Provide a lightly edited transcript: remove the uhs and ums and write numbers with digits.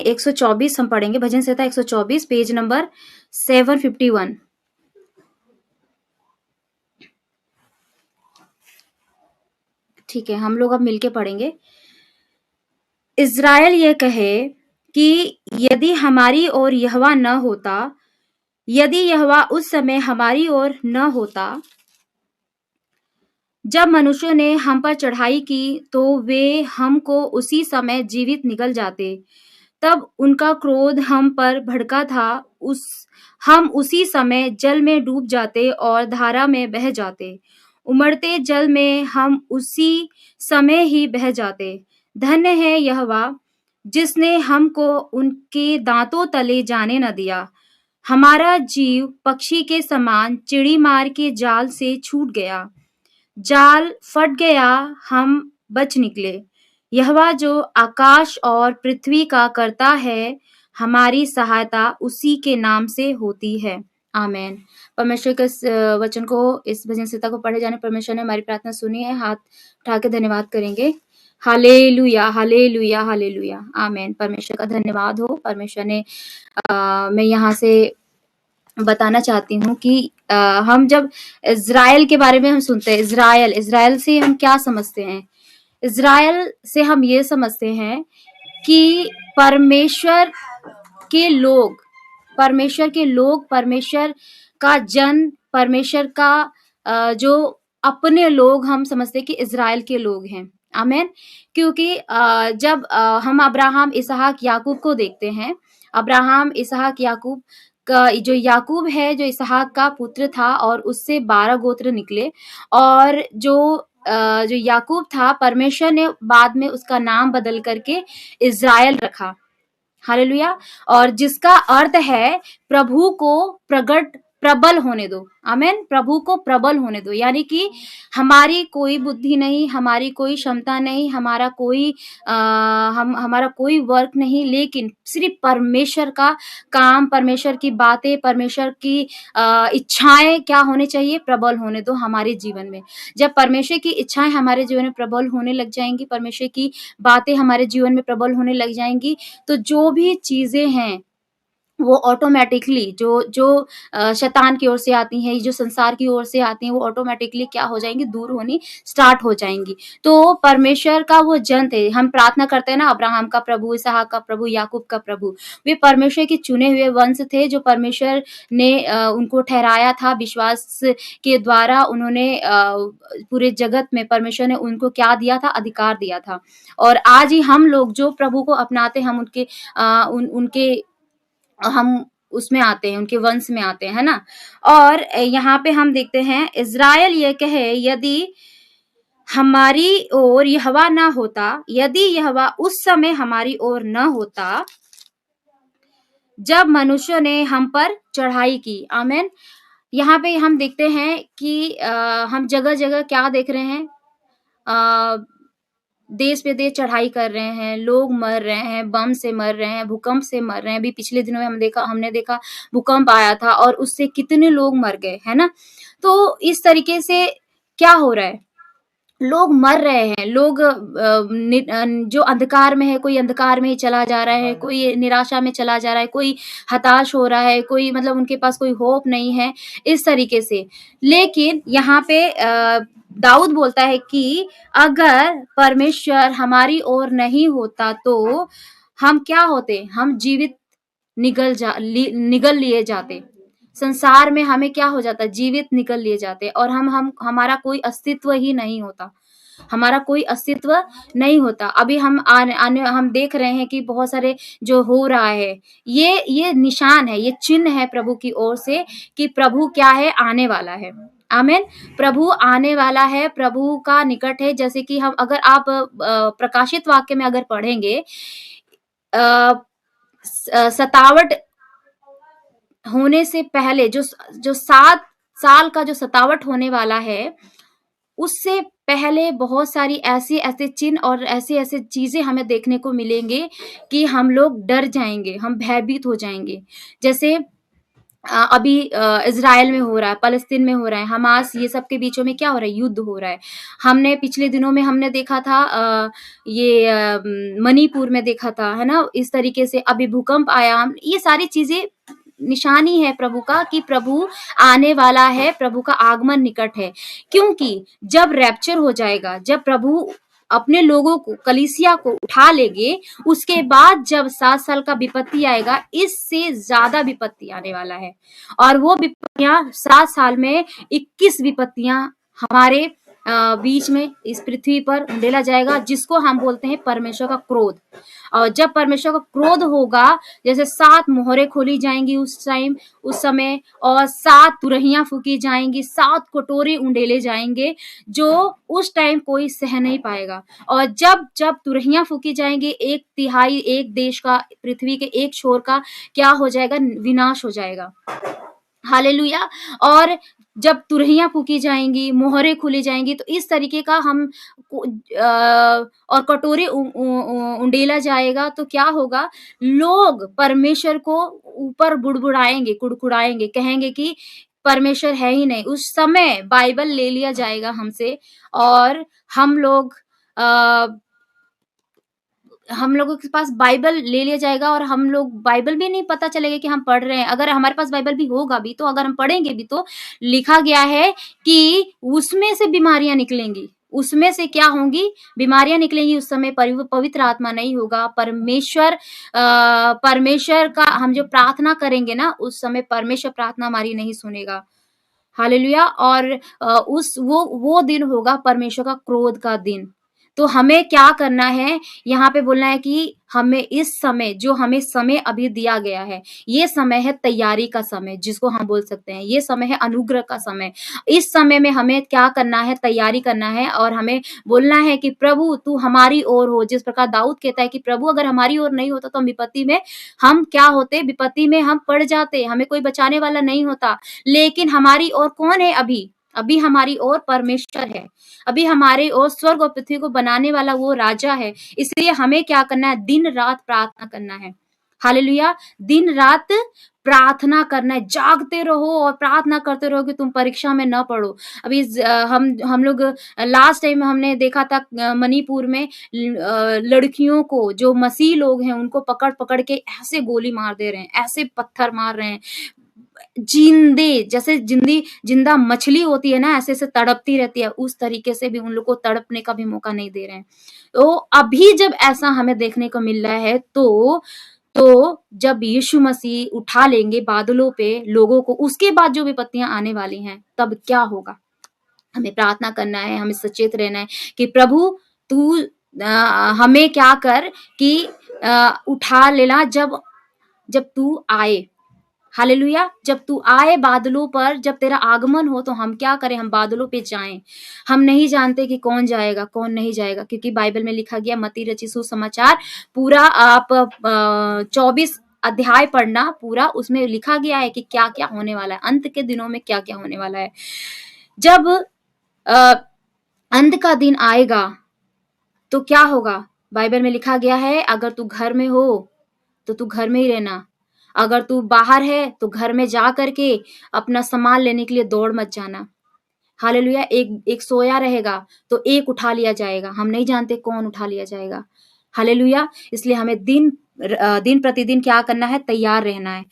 124 हम पढ़ेंगे, भजन संहिता 124 page number 751। ठीक है, हम लोग अब मिलके पढ़ेंगे। इज़राइल ये कहे कि यदि हमारी ओर यहोवा न होता, यदि यहोवा उस समय हमारी ओर न होता, जब मनुष्यों ने हम पर चढ़ाई की तो वे हमको उसी समय जीवित निगल जाते। तब उनका क्रोध हम पर भड़का था, हम उसी समय जल में डूब जाते और धारा में बह जाते। उमड़ते जल में हम उसी समय ही बह जाते। धन्य है यहोवा जिसने हमको उनके दांतों तले जाने न दिया। हमारा जीव पक्षी के समान चिड़ी मार के जाल से छूट गया। जाल फट गया, हम बच निकले। यहोवा जो आकाश और पृथ्वी का करता है, हमारी सहायता उसी के नाम से होती है। आमेन। परमेश्वर के इस वचन को, इस भजन संहिता को पढ़े जाने परमेश्वर ने हमारी प्रार्थना सुनी है। हाथ उठा के धन्यवाद करेंगे। Hallelujah, hallelujah, hallelujah. आमेन। परमेश्वर का धन्यवाद हो। परमेश्वर ने मैं यहाँ से बताना चाहती हूँ कि हम जब इज़राइल के बारे में हम सुनते हैं, इज़राइल से हम क्या समझते हैं? इज़राइल से हम ये समझते हैं कि परमेश्वर के लोग, परमेश्वर का जन, परमेश्वर का जो अपने लोग हम समझते हैं कि इज़राइल के लोग हैं। आमीन। क्योंकि जब हम अब्राहम, इसहाक, याकूब को देखते हैं, अब्राहम, इसहाक, याकूब का जो याकूब है, जो इसहाक का पुत्र था और उससे 12 गोत्र निकले, और जो याकूब था, परमेश्वर ने बाद में उसका नाम बदल करके इज़राइल रखा। हालेलुया। और जिसका अर्थ है प्रभु को प्रबल होने दो। आमीन। प्रभु को प्रबल होने दो, यानी कि हमारी कोई बुद्धि नहीं, हमारी कोई क्षमता नहीं, हमारा कोई वर्क नहीं, लेकिन सिर्फ परमेश्वर का काम, परमेश्वर की बातें, परमेश्वर की इच्छाएं क्या होने चाहिए? प्रबल होने दो हमारे जीवन में। जब परमेश्वर की इच्छाएं हमारे जीवन में प्रबल होने लग जाएंगी, परमेश्वर की बातें हमारे जीवन में प्रबल होने लग जाएंगी, तो जो भी चीजें हैं वो ऑटोमेटिकली जो शैतान की ओर से आती हैं, जो संसार की ओर से आती हैं, वो ऑटोमेटिकली क्या हो जाएंगी? दूर होनी स्टार्ट हो जाएंगी। तो परमेश्वर का वो जन थे, हम प्रार्थना करते हैं ना, अब्राहम का प्रभु, इसहाक का प्रभु, याकूब का प्रभु, वे परमेश्वर के चुने हुए वंश थे, जो परमेश्वर ने उनको ठहराया था। विश्वास के द्वारा उन्होंने पूरे जगत में परमेश्वर ने उनको क्या दिया था? अधिकार दिया था। और आज ही हम लोग जो प्रभु को अपनाते, हम उनके हम उसमें आते हैं, उनके वंश में आते हैं, है ना। और यहाँ पे हम देखते हैं, इज़राइल ये कहे यदि हमारी ओर यहोवा न होता, यदि यहोवा उस समय हमारी ओर न होता जब मनुष्यों ने हम पर चढ़ाई की। आमीन। यहाँ पे हम देखते हैं कि हम जगह जगह क्या देख रहे हैं? देश पे देश चढ़ाई कर रहे हैं, लोग मर रहे हैं, बम से मर रहे हैं, भूकंप से मर रहे हैं। अभी पिछले दिनों में हमने देखा भूकंप आया था और उससे कितने लोग मर गए, है ना। तो इस तरीके से क्या हो रहा है? लोग मर रहे हैं, लोग जो अंधकार में है, कोई अंधकार में ही चला जा रहा है, कोई निराशा में चला जा रहा है, कोई हताश हो रहा है, कोई मतलब उनके पास कोई होप नहीं है, इस तरीके से। लेकिन यहाँ पे दाऊद बोलता है कि अगर परमेश्वर हमारी ओर नहीं होता तो हम क्या होते? हम जीवित निगल लिए जाते। संसार में हमें क्या हो जाता? जीवित निकल लिए जाते, और हमारा कोई अस्तित्व ही नहीं होता, हमारा कोई अस्तित्व नहीं होता। अभी हम देख रहे हैं कि बहुत सारे जो हो रहा है, ये निशान है, ये चिन्ह है प्रभु की ओर से कि प्रभु क्या है? आने वाला है। आमीन। प्रभु आने वाला है, प्रभु का निकट है। जैसे कि अगर आप प्रकाशित वाक्य में अगर पढ़ेंगे, सतावट होने से पहले जो 7 साल का जो सतावट होने वाला है, उससे पहले बहुत सारी ऐसे चिन्ह और ऐसे चीजें हमें देखने को मिलेंगे कि हम लोग डर जाएंगे, हम भयभीत हो जाएंगे। जैसे अभी इज़राइल में हो रहा है, फ़लस्तीन में हो रहा है, हमास ये सब के बीचों में क्या हो रहा है? युद्ध हो रहा है। हमने पिछले दिनों में हमने देखा था मणिपुर में देखा था, है ना? इस तरीके से अभी भूकंप आया। ये सारी चीज़ें निशानी है प्रभु का कि प्रभु आने वाला है, प्रभु का आगमन निकट है। क्योंकि जब रैप्चर हो जाएगा, जब प्रभु अपने लोगों को, कलीसिया को उठा लेंगे, उसके बाद जब 7 साल का विपत्ति आएगा, इससे ज़्यादा विपत्ति आने वाला है। और वो विपत्तियाँ 7 साल में 21 विपत्तियाँ हमारे बीच में इस पृथ्वी पर उंडेला जाएगा, जिसको हम बोलते हैं परमेश्वर का क्रोध। और जब परमेश्वर का क्रोध होगा, जैसे 7 मोहरें खोली जाएंगी उस समय, और 7 तुरहियां फूकी जाएंगी, 7 कटोरे उंडेले जाएंगे, जो उस टाइम कोई सह नहीं पाएगा। और जब जब तुरहियां फूकी जाएंगी, 1/3 एक देश का, पृथ्वी के एक छोर का क्या हो जाएगा? विनाश हो जाएगा। हालेलुया। और जब तुरहियां फूकी जाएंगी, मोहरें खुली जाएंगी, तो इस तरीके का और कटोरे उंडेला जाएगा, तो क्या होगा? लोग परमेश्वर को ऊपर बुड़बुड़ाएंगे, कुड़कुड़ाएंगे, कहेंगे कि परमेश्वर है ही नहीं। उस समय बाइबल ले लिया जाएगा हमसे, और हम लोगों के पास बाइबल ले लिया जाएगा, और हम लोग बाइबल भी नहीं पता चलेगा कि हम पढ़ रहे हैं। अगर हमारे पास बाइबल भी होगा भी, तो अगर हम पढ़ेंगे भी, तो लिखा गया है कि उसमें से बीमारियां निकलेंगी। उसमें से क्या होंगी? बीमारियां निकलेंगी। उस समय पवित्र आत्मा नहीं होगा। परमेश्वर का हम जो प्रार्थना करेंगे ना, उस समय परमेश्वर प्रार्थना हमारी नहीं सुनेगा। हालेलुया। और वो दिन होगा परमेश्वर का क्रोध का दिन। तो हमें क्या करना है? यहाँ पे बोलना है कि हमें इस समय, जो हमें समय अभी दिया गया है, ये समय है तैयारी का समय, जिसको हम बोल सकते हैं। ये समय है अनुग्रह का समय। इस समय में हमें क्या करना है? तैयारी करना है, और हमें बोलना है कि प्रभु तू हमारी ओर हो। जिस प्रकार दाऊद कहता है कि प्रभु अगर हमारी ओर नहीं होता, तो हम क्या होते? विपत्ति में हम पड़ जाते, हमें कोई बचाने वाला नहीं होता। लेकिन हमारी ओर कौन है अभी? अभी हमारी ओर परमेश्वर है। अभी हमारे ओर स्वर्ग और पृथ्वी को बनाने वाला वो राजा है। इसलिए हमें क्या करना है? दिन रात प्रार्थना करना है। हालेलुया। दिन रात प्रार्थना करना है। जागते रहो और प्रार्थना करते रहो कि तुम परीक्षा में न पड़ो। अभी हम लोग लास्ट टाइम हमने देखा था मणिपुर में लड़कियों को, जो मसीह लोग हैं, उनको पकड़ के ऐसे गोली मार दे रहे हैं, ऐसे पत्थर मार रहे हैं। जैसे जिंदा मछली होती है ना, ऐसे तड़पती रहती है, उस तरीके से भी उन लोग को तड़पने का भी मौका नहीं दे रहे हैं। तो अभी जब ऐसा हमें देखने को मिल रहा है, तो जब यीशु मसीह उठा लेंगे बादलों पे लोगों को, उसके बाद जो विपत्तियां आने वाली हैं, तब क्या होगा? हमें प्रार्थना करना है, हमें सचेत रहना है कि प्रभु तू हमें क्या कर कि उठा लेना जब तू आए। हालेलुया। जब तू आए बादलों पर, जब तेरा आगमन हो, तो हम क्या करें? हम बादलों पे जाएं। हम नहीं जानते कि कौन जाएगा, कौन नहीं जाएगा, क्योंकि बाइबल में लिखा गया, मत्ती रची सुसमाचार पूरा आप 24 अध्याय पढ़ना पूरा, उसमें लिखा गया है कि क्या क्या होने वाला है, अंत के दिनों में क्या क्या होने वाला है। जब अंत का दिन आएगा, तो क्या होगा? बाइबल में लिखा गया है, अगर तू घर में हो तो तू घर में ही रहना, अगर तू बाहर है तो घर में जा करके अपना सामान लेने के लिए दौड़ मत जाना। हालेलुया। एक सोया रहेगा, तो एक उठा लिया जाएगा। हम नहीं जानते कौन उठा लिया जाएगा। हालेलुया। इसलिए हमें दिन प्रतिदिन क्या करना है? तैयार रहना है।